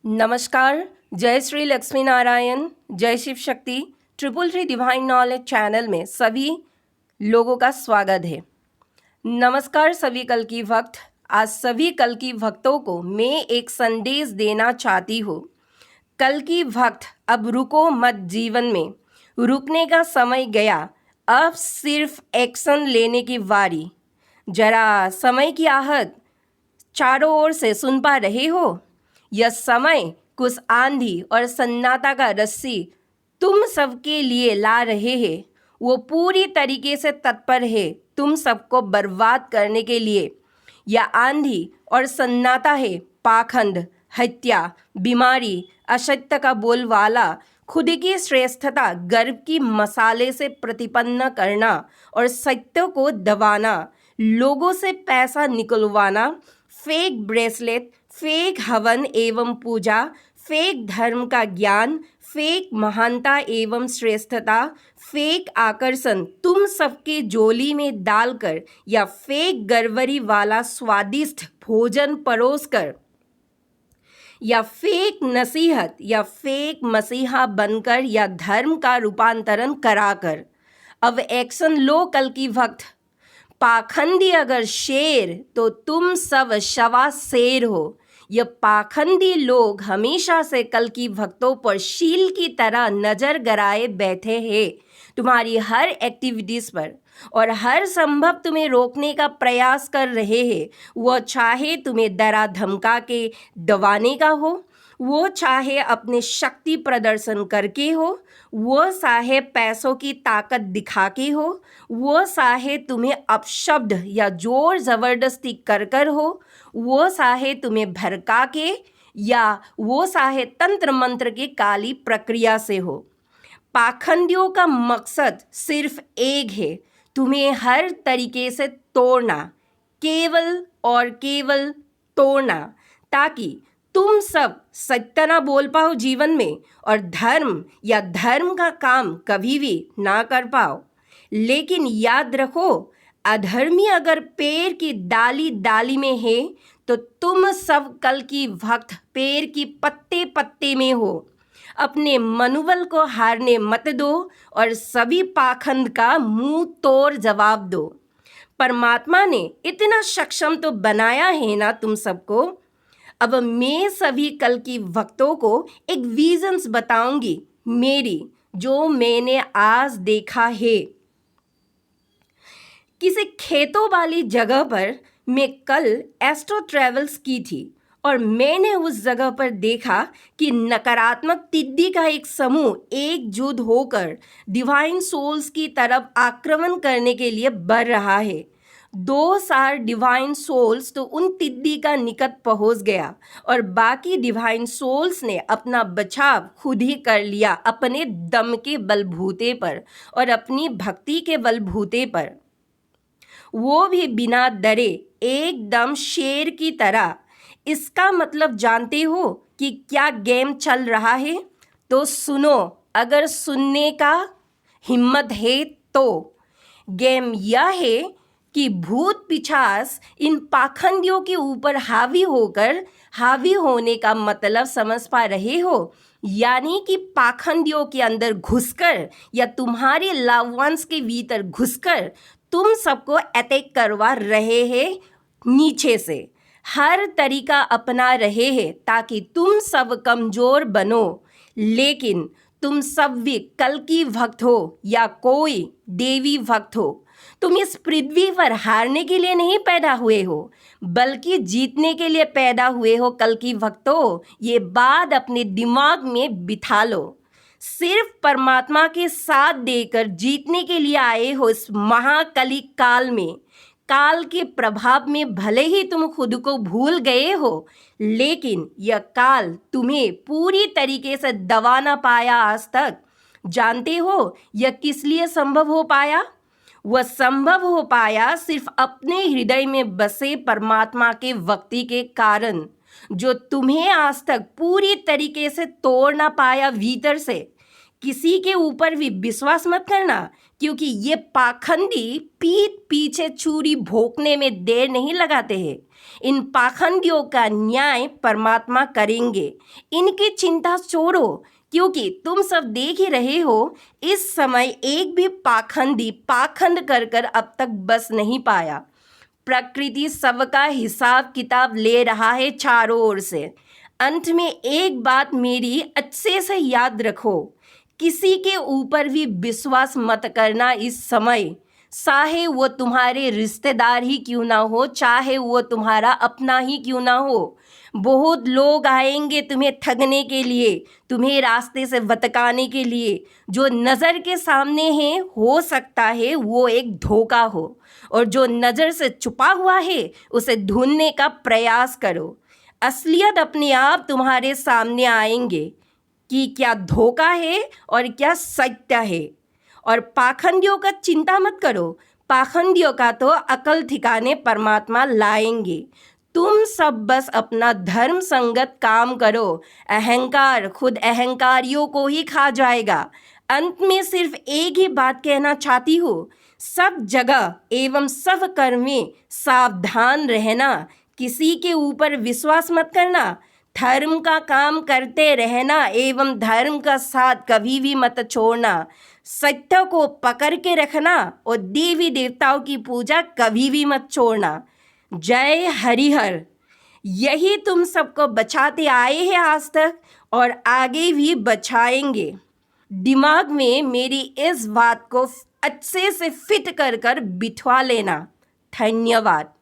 नमस्कार, जय श्री लक्ष्मी नारायण, जय Shiv Shakti. 333 divine knowledge channel में सभी लोगों का स्वागत है। नमस्कार सभी कल की भक्त। आज सभी कल की भक्तों को मैं एक संदेश देना चाहती हूँ। कल की भक्त, अब रुको मत, जीवन में रुकने का समय गया, अब सिर्फ एक्शन लेने की बारी। जरा समय की आहट चारों ओर से सुन पा रहे हो? यह समय कुछ आंधी और सन्नाटा का रस्सी तुम सबके लिए ला रहे हैं। वो पूरी तरीके से तत्पर है तुम सबको बर्बाद करने के लिए। यह आंधी और सन्नाटा है पाखंड, हत्या, बीमारी, असत्य का बोलवाला, खुद की श्रेष्ठता गर्व की मसाले से प्रतिपन्न करना और सत्य को दबाना, लोगों से पैसा निकलवाना, फेक ब्रेसलेट, फेक हवन एवं पूजा, फेक धर्म का ज्ञान, फेक महानता एवं श्रेष्ठता, फेक आकर्षण तुम सबके झोली में डालकर या फेक गरबरी वाला स्वादिष्ट भोजन परोसकर या फेक नसीहत या फेक मसीहा बनकर या धर्म का रूपांतरण कराकर। अब एक्शन लो कल की भक्त। पाखंडी अगर शेर तो तुम सब शवा शेर हो। ये पाखंडी लोग हमेशा से कल की भक्तों पर शील की तरह नजर गराए बैठे हैं तुम्हारी हर एक्टिविटीज पर, और हर संभव तुम्हें रोकने का प्रयास कर रहे हैं। वो चाहे तुम्हें डरा धमका के दबाने का हो, वो चाहे अपने शक्ति प्रदर्शन करके हो, वो चाहे पैसों की ताकत दिखा के हो, वो चाहे तुम्हें अपशब्द या जोर जबरदस्ती कर कर हो, वो चाहे तुम्हें भड़का के, या वो चाहे तंत्र मंत्र की काली प्रक्रिया से हो। पाखंडियों का मकसद सिर्फ एक है, तुम्हें हर तरीके से तोड़ना, केवल और केवल तोड़ना, ताकि तुम सब सत्य ना बोल पाओ जीवन में और धर्म या धर्म का काम कभी भी ना कर पाओ। लेकिन याद रखो, अधर्मी अगर पेड़ की डाली डाली में है तो तुम सब कल की भक्त पेड़ की पत्ते पत्ते में हो। अपने मनोबल को हारने मत दो और सभी पाखंड का मुंह तोड़ जवाब दो। परमात्मा ने इतना सक्षम तो बनाया है ना तुम सबको। अब मैं सभी कल की भक्तों को एक विजन्स बताऊंगी मेरी, जो मैंने आज देखा है। किसी खेतों वाली जगह पर मैं कल एस्ट्रो ट्रेवल्स की थी और मैंने उस जगह पर देखा कि नकारात्मक टिड्डी का एक समूह एकजुट होकर डिवाइन सोल्स की तरफ आक्रमण करने के लिए बढ़ रहा है। 2 डिवाइन सोल्स तो उन टिड्डी का निकट पहुंच गया और बाकी डिवाइन सोल्स ने अपना बचाव खुद ही कर लिया, अपने दम के बलबूते पर और अपनी भक्ति के बलबूते पर, वो भी बिना डरे, एकदम शेर की तरह। इसका मतलब जानते हो कि क्या गेम चल रहा है? तो सुनो, अगर सुनने का हिम्मत है तो। गेम यह है कि भूत पिशाच इन पाखंडियों के ऊपर हावी होकर, हावी होने का मतलब समझ पा रहे हो? यानी कि पाखंडियों के अंदर घुसकर या तुम्हारे लव वंस के भीतर घुसकर तुम सबको अटैक करवा रहे हैं नीचे से। हर तरीका अपना रहे हैं ताकि तुम सब कमज़ोर बनो। लेकिन तुम सब भी कल की भक्त हो या कोई देवी भक्त हो। तुम इस पृथ्वी पर हारने के लिए नहीं पैदा हुए हो, बल्कि जीतने के लिए पैदा हुए हो कल की भक्तों। ये बात अपने दिमाग में बिठा लो। सिर्फ परमात्मा के साथ देकर जीतने के लिए आए हो इस महाकली काल में। काल के प्रभाव में भले ही तुम खुद को भूल गए हो, लेकिन यह काल तुम्हें पूरी तरीके से दबा ना पाया आज तक। जानते हो यह किस लिए संभव हो पाया? वह संभव हो पाया सिर्फ अपने हृदय में बसे परमात्मा के भक्ति के कारण, जो तुम्हें आज तक पूरी तरीके से तोड़ ना पाया भीतर से। किसी के ऊपर भी विश्वास मत करना, क्योंकि ये पाखंडी पीठ पीछे छुरी भोंकने में देर नहीं लगाते हैं। इन पाखंडियों का न्याय परमात्मा करेंगे। इनकी चिंता छोड़ो, क्योंकि तुम सब देख ही रहे हो इस समय एक भी पाखंडी पाखंड कर कर अब तक बस नहीं पाया। प्रकृति सबका हिसाब किताब ले रहा है चारों ओर से। अंत में एक बात मेरी अच्छे से याद रखो, किसी के ऊपर भी विश्वास मत करना इस समय, चाहे वो तुम्हारे रिश्तेदार ही क्यों ना हो, चाहे वो तुम्हारा अपना ही क्यों ना हो। बहुत लोग आएंगे तुम्हें ठगने के लिए, तुम्हें रास्ते से भटकाने के लिए। जो नज़र के सामने है हो सकता है वो एक धोखा हो, और जो नज़र से छुपा हुआ है उसे ढूंढने का प्रयास करो। असलियत अपने आप तुम्हारे सामने आएंगे कि क्या धोखा है और क्या सत्य है। और पाखंडियों का चिंता मत करो, पाखंडियों का तो अकल ठिकाने परमात्मा लाएंगे। तुम सब बस अपना धर्म संगत काम करो। अहंकार खुद अहंकारियों को ही खा जाएगा। अंत में सिर्फ एक ही बात कहना चाहती हूँ, सब जगह एवं सब कर्म में सावधान रहना। किसी के ऊपर विश्वास मत करना। धर्म का काम करते रहना एवं धर्म का साथ कभी भी मत छोड़ना। सत्य को पकड़ के रखना और देवी देवताओं की पूजा कभी भी मत छोड़ना। जय हरिहर। यही तुम सबको बचाते आए हैं आज तक और आगे भी बचाएंगे। दिमाग में मेरी इस बात को अच्छे से फिट कर कर बिठवा लेना। धन्यवाद।